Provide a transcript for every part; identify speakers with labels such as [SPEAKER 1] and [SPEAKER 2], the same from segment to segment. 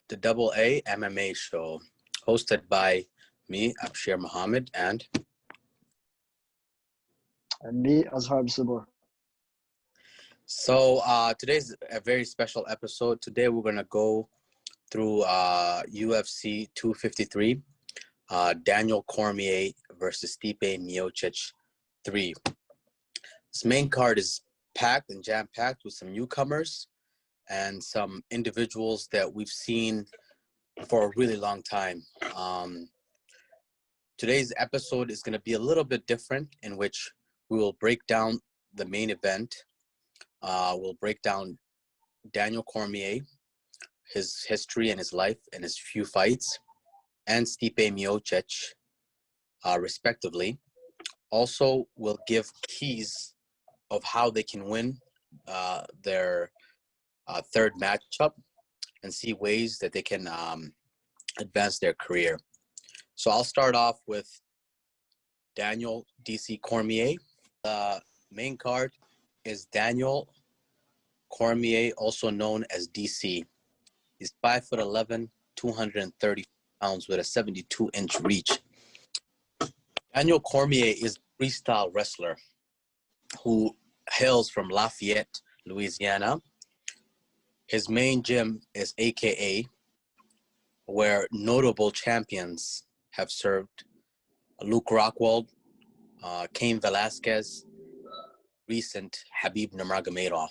[SPEAKER 1] the Double A MMA Show, hosted by me, Abshir Muhammad, and
[SPEAKER 2] me, Azhar Sabur.
[SPEAKER 1] so today's a very special episode. Today we're gonna go through UFC 253, Daniel Cormier versus Stipe Miocic 3. This main card is packed and jam-packed with some newcomers and some individuals that we've seen for a really long time. Today's episode is going to be a little bit different, in which we will break down the main event. We'll break down Daniel Cormier, his history and his life and his few fights, and Stipe Miocic, respectively. Also, we'll give keys of how they can win their third matchup and see ways that they can advance their career. So I'll start off with Daniel DC Cormier. The main card is Daniel Cormier, also known as DC. He's 5'11", 230 pounds with a 72-inch reach. Daniel Cormier is a freestyle wrestler who hails from Lafayette, Louisiana. His main gym is AKA, where notable champions have served: Luke Rockhold, Cain Velasquez, recent Khabib Nurmagomedov.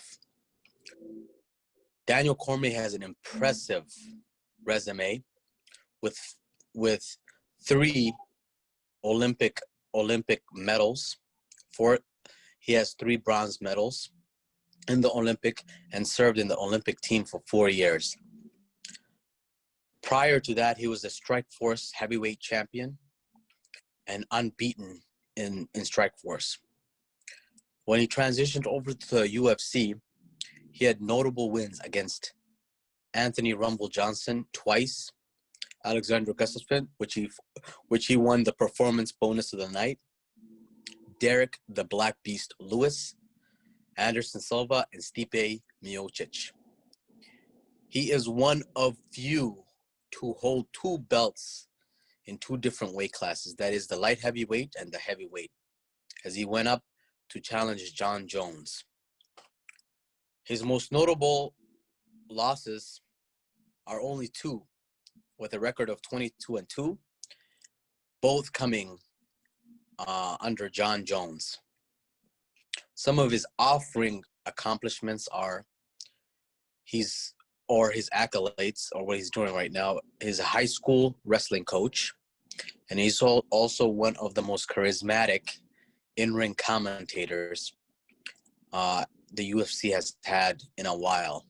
[SPEAKER 1] Daniel Cormier has an impressive resume with 3 Olympic medals. He has 3 bronze medals in the Olympic and served in the Olympic team for 4 years. Prior to that, he was the Strikeforce heavyweight champion and unbeaten in Strikeforce. When he transitioned over to the UFC, he had notable wins against Anthony Rumble Johnson twice, Alexander Gustafsson, which he won the performance bonus of the night, Derek the Black Beast Lewis, Anderson Silva, and Stipe Miocic. He is one of few to hold 2 belts in 2 different weight classes. That is the light heavyweight and the heavyweight, as he went up to challenge John Jones. His most notable losses are only 2, with a record of 22-2, both coming under John Jones. Some of his off-ring accomplishments are his accolades, or what he's doing right now. He's a high school wrestling coach, and he's also one of the most charismatic in-ring commentators the UFC has had in a while.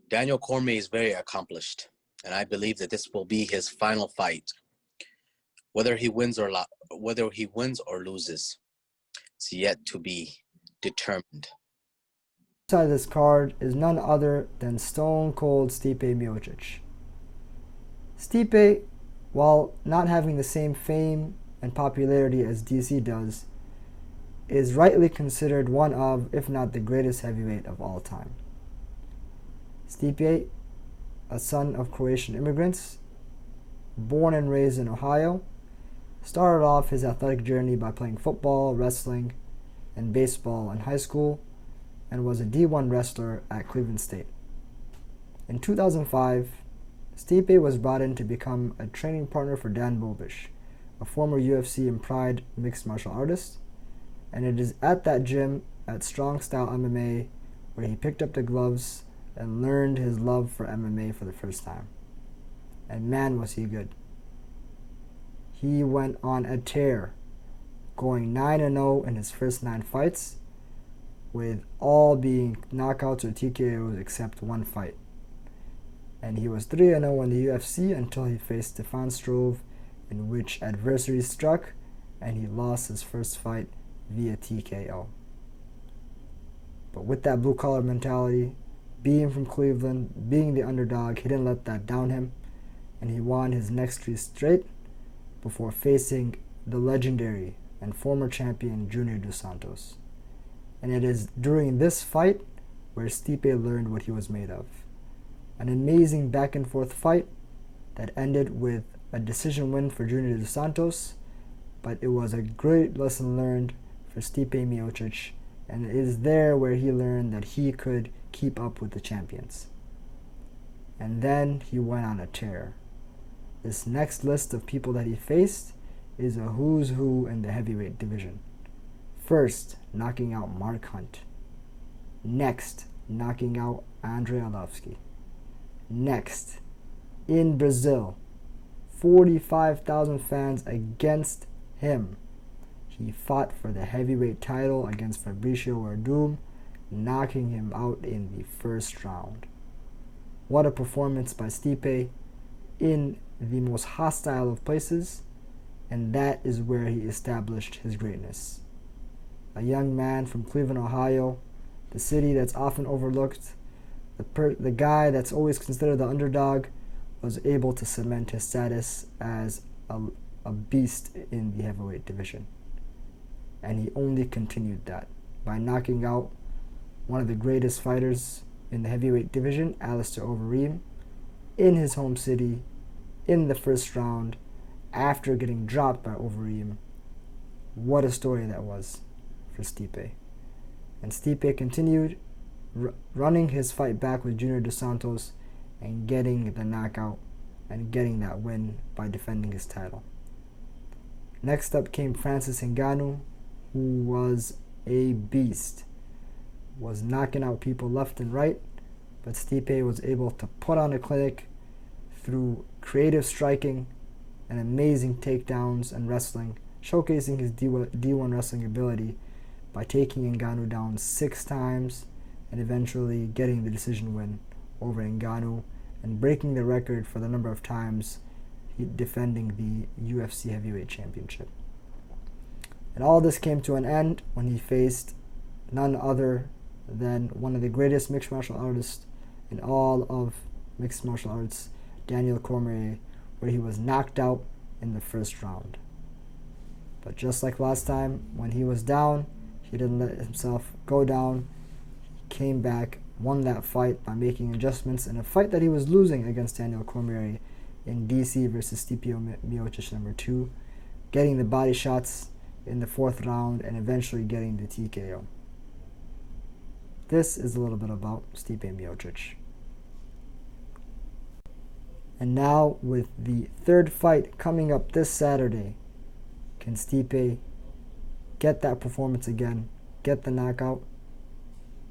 [SPEAKER 1] Daniel Cormier is very accomplished, and I believe that this will be his final fight. Whether he wins or loses, it's yet to be determined.
[SPEAKER 2] Inside this card is none other than Stone Cold Stipe Miocic. Stipe, while not having the same fame and popularity as DC does, is rightly considered one of, if not the greatest heavyweight of all time. Stipe, a son of Croatian immigrants, born and raised in Ohio, started off his athletic journey by playing football, wrestling, and baseball in high school, and was a D1 wrestler at Cleveland State. In 2005, Stipe was brought in to become a training partner for Dan Bobish, a former UFC and Pride mixed martial artist, and it is at that gym at Strong Style MMA where he picked up the gloves and learned his love for MMA for the first time. And man, was he good. He went on a tear, going 9-0 in his first 9 fights, with all being knockouts or TKOs except 1 fight. And he was 3-0 in the UFC until he faced Stefan Struve, in which adversity struck and he lost his first fight via TKO. But with that blue-collar mentality, being from Cleveland, being the underdog, he didn't let that down him, and he won his next 3 straight before facing the legendary and former champion Junior Dos Santos. And it is during this fight where Stipe learned what he was made of. An amazing back and forth fight that ended with a decision win for Junior Dos Santos, but it was a great lesson learned for Stipe Miocic, and it is there where he learned that he could keep up with the champions. And then he went on a tear. This next list of people that he faced is a who's who in the heavyweight division. First, knocking out Mark Hunt. Next, knocking out Andrei Arlovski. Next, in Brazil, 45,000 fans against him. He fought for the heavyweight title against Fabricio Werdum, knocking him out in the first round. What a performance by Stipe in the most hostile of places, and that is where he established his greatness. A young man from Cleveland, Ohio, the city that's often overlooked, the guy that's always considered the underdog, was able to cement his status as a beast in the heavyweight division. And he only continued that by knocking out one of the greatest fighters in the heavyweight division, Alistair Overeem, in his home city in the first round after getting dropped by Overeem. What a story that was for Stipe. And Stipe continued running his fight back with Junior Dos Santos and getting the knockout and getting that win by defending his title. Next up came Francis Ngannou, who was a beast, was knocking out people left and right, but Stipe was able to put on a clinic through creative striking and amazing takedowns and wrestling, showcasing his D1 wrestling ability by taking Ngannou down 6 times and eventually getting the decision win over Ngannou and breaking the record for the number of times defending the UFC heavyweight championship. And all this came to an end when he faced none other than one of the greatest mixed martial artists in all of mixed martial arts, Daniel Cormier, where he was knocked out in the first round. But just like last time, when he was down, he didn't let himself go down. He came back, won that fight by making adjustments in a fight that he was losing against Daniel Cormier in DC versus Stipe Miocic number 2, getting the body shots in the 4th round and eventually getting the TKO. This is a little bit about Stipe Miocic. And now with the 3rd fight coming up this Saturday, can Stipe get that performance again, get the knockout,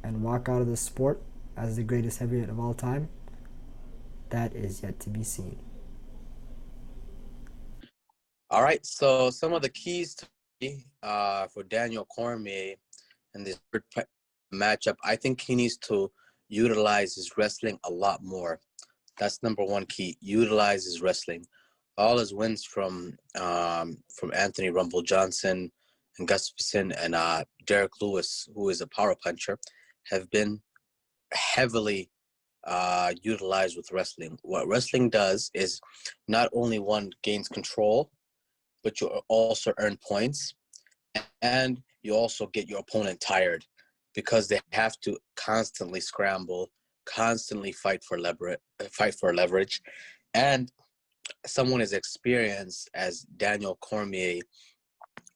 [SPEAKER 2] and walk out of the sport as the greatest heavyweight of all time? That is yet to be seen.
[SPEAKER 1] All right, so some of the keys for Daniel Cormier in this matchup, I think he needs to utilize his wrestling a lot more. That's number one key. Utilize his wrestling. All his wins from Anthony Rumble Johnson and Gustafsson and Derek Lewis, who is a power puncher, have been heavily utilized with wrestling. What wrestling does is not only one gains control, but you also earn points, and you also get your opponent tired because they have to constantly scramble, constantly fight for leverage, and someone as experienced as Daniel Cormier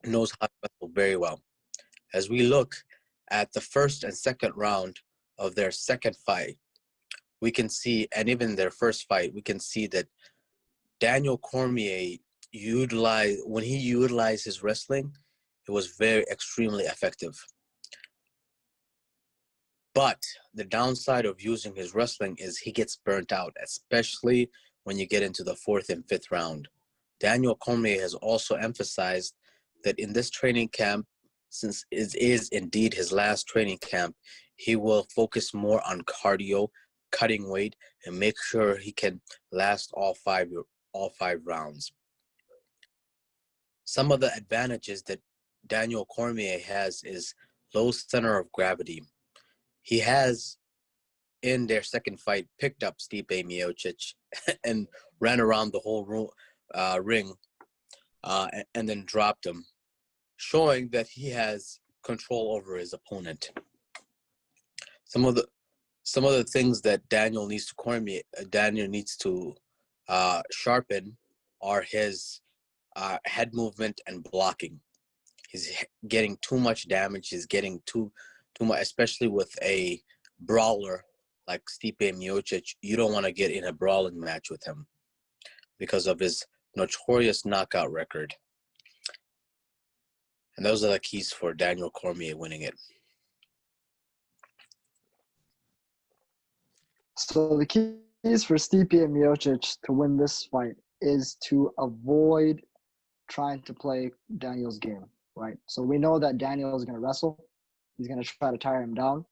[SPEAKER 1] knows how to wrestle very well. As we look at the first and second round of their second fight, we can see, and even their first fight, we can see that Daniel Cormier when he utilized his wrestling, it was extremely effective. But the downside of using his wrestling is he gets burnt out, especially when you get into the 4th and 5th round. Daniel Cormier has also emphasized that in this training camp, since it is indeed his last training camp, he will focus more on cardio, cutting weight, and make sure he can last all five rounds. Some of the advantages that Daniel Cormier has is low center of gravity. He has, in their second fight, picked up Stipe Miocic and ran around the whole ring and then dropped him, showing that he has control over his opponent. Some some of the things that Daniel needs to sharpen are his head movement and blocking. He's getting too much damage. He's getting too much, especially with a brawler like Stipe Miocic. You don't want to get in a brawling match with him because of his notorious knockout record. And those are the keys for Daniel Cormier winning it.
[SPEAKER 2] So the keys for Stipe and Miocic to win this fight is to avoid trying to play Daniel's game, right? So we know that Daniel is going to wrestle. He's going to try to tire him down.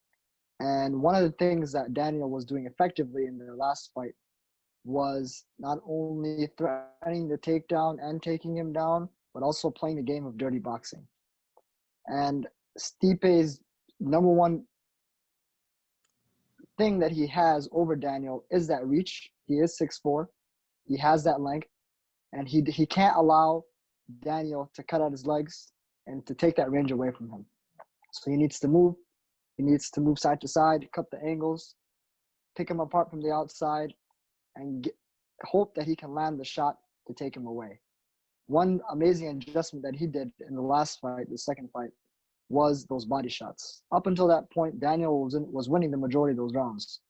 [SPEAKER 2] And one of the things that Daniel was doing effectively in their last fight was not only threatening the takedown and taking him down, but also playing the game of dirty boxing. And Stipe's number one thing that he has over Daniel is that reach. He is 6'4". He has that length. And he can't allow Daniel to cut out his legs and to take that range away from him. So he needs to move. He needs to move side to side, cut the angles, pick him apart from the outside, and hope that he can land the shot to take him away. One amazing adjustment that he did in the last fight, the second fight, was those body shots. Up until that point, Daniel was winning the majority of those rounds.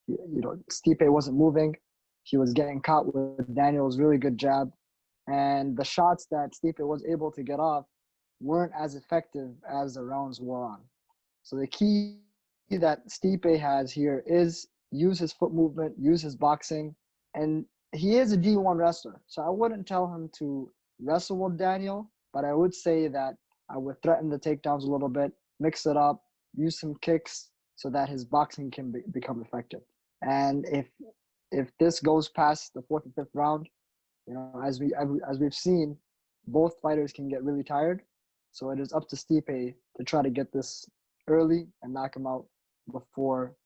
[SPEAKER 2] Stipe wasn't moving. He was getting caught with Daniel's really good jab. And the shots that Stipe was able to get off weren't as effective as the rounds wore on. So the key that Stipe has here is use his foot movement, use his boxing, and he is a D1 wrestler. So I wouldn't tell him to wrestle with Daniel, but I would say that I would threaten the takedowns a little bit, mix it up, use some kicks so that his boxing can become effective. And if this goes past the fourth and fifth round, as we've seen, both fighters can get really tired. So it is up to Stipe to try to get this early and knock him out before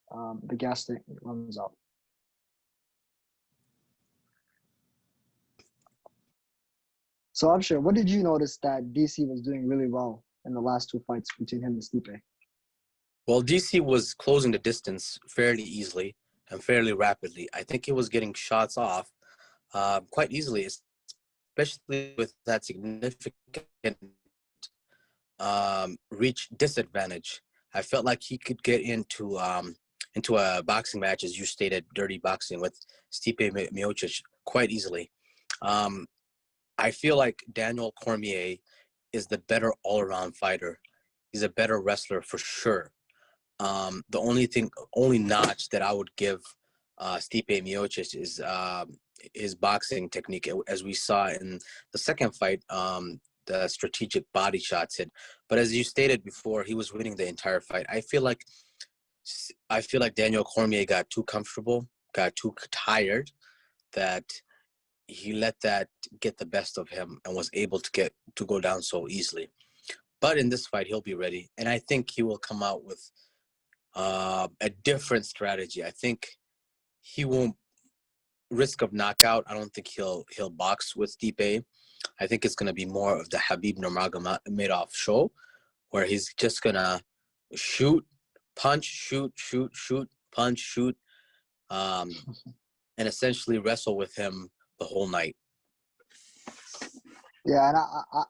[SPEAKER 2] the gas tank runs out. So Abshir, what did you notice that DC was doing really well in the last two fights between him and Stipe?
[SPEAKER 1] Well, DC was closing the distance fairly easily and fairly rapidly. I think he was getting shots off quite easily, especially with that significant reach disadvantage. I felt like he could get into a boxing match, as you stated, dirty boxing with Stipe Miocic quite easily. I feel like Daniel Cormier is the better all-around fighter. He's a better wrestler for sure. The only notch that I would give Stipe Miocic is his boxing technique, as we saw in the second fight. The strategic body shots hit, but as you stated before, he was winning the entire fight. I feel like Daniel Cormier got too comfortable, got too tired, that he let that get the best of him and was able to go down so easily. But in this fight, he'll be ready, and I think he will come out with a different strategy. I think he won't risk of knockout. I don't think he'll box with Stipe. I think it's going to be more of the Khabib Nurmagomedov show, where he's just going to shoot, punch, shoot, punch, shoot, and essentially wrestle with him the whole night.
[SPEAKER 2] Yeah, and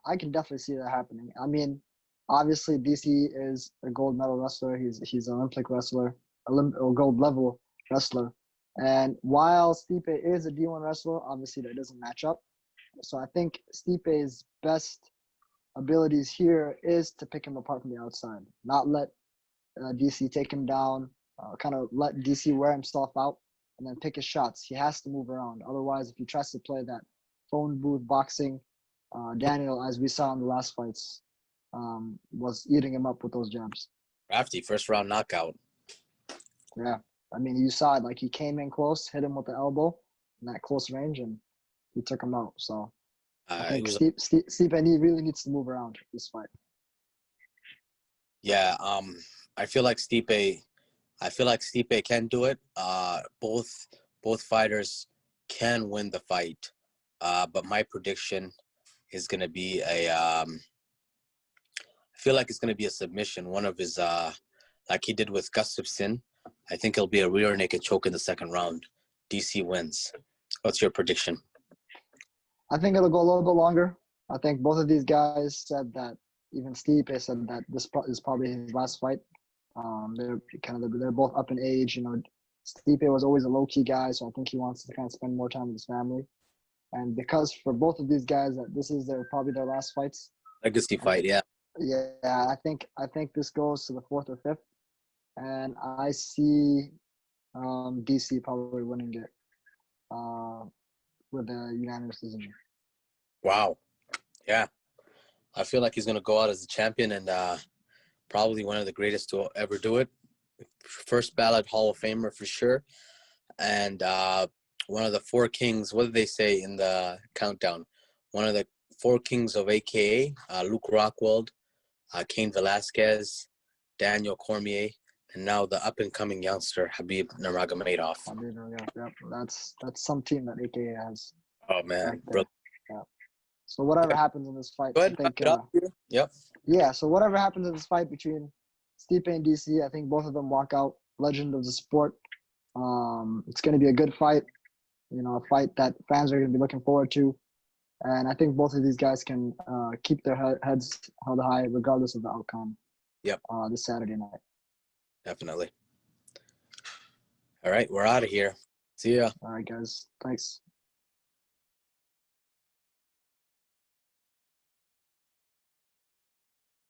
[SPEAKER 2] I can definitely see that happening. I mean, obviously DC is a gold medal wrestler. He's an Olympic wrestler, or gold level wrestler. And while Stipe is a D1 wrestler, obviously that doesn't match up. So I think Stipe's best abilities here is to pick him apart from the outside, not let DC take him down, kind of let DC wear himself out, and then pick his shots. He has to move around. Otherwise, if he tries to play that phone booth boxing, Daniel, as we saw in the last fights, was eating him up with those jabs.
[SPEAKER 1] Crafty, first round knockout.
[SPEAKER 2] Yeah. I mean, you saw it. Like, he came in close, hit him with the elbow in that close range, and he took him out. So I think Stipe really needs to move around this fight.
[SPEAKER 1] Yeah, I feel like Stipe can do it. Both fighters can win the fight. But my prediction is going to be I feel like it's going to be a submission. One of his, like he did with Gustafsson. I think it'll be a rear naked choke in the second round. DC wins. What's your prediction?
[SPEAKER 2] I think it'll go a little bit longer. I think both of these guys said that. Even Stipe said that this is probably his last fight. They're both up in age. You know, Stipe was always a low key guy, so I think he wants to kind of spend more time with his family. And because for both of these guys that this is probably their last fights.
[SPEAKER 1] Legacy fight, yeah.
[SPEAKER 2] Yeah, I think this goes to the fourth or fifth, and I see DC probably winning it with a unanimous decision.
[SPEAKER 1] Wow. Yeah. I feel like he's going to go out as a champion and probably one of the greatest to ever do it. First ballot Hall of Famer for sure. And one of the four kings, what did they say in the countdown? One of the four kings of AKA, Luke Rockwold, Cain Velasquez, Daniel Cormier, and now the up-and-coming youngster, Khabib Nurmagomedov.
[SPEAKER 2] Yep. That's some team that AKA has.
[SPEAKER 1] Oh, man.
[SPEAKER 2] Right there. Yeah. So whatever happens in this fight,
[SPEAKER 1] Go ahead,
[SPEAKER 2] I think,
[SPEAKER 1] Yep.
[SPEAKER 2] Yeah, so whatever happens in this fight between Stipe and DC, I think both of them walk out legend of the sport. It's going to be a good fight, you know, a fight that fans are going to be looking forward to. And I think both of these guys can keep their heads held high regardless of the outcome.
[SPEAKER 1] Yep.
[SPEAKER 2] This Saturday night.
[SPEAKER 1] Definitely. All right, we're out of here. See ya.
[SPEAKER 2] All right, guys. Thanks.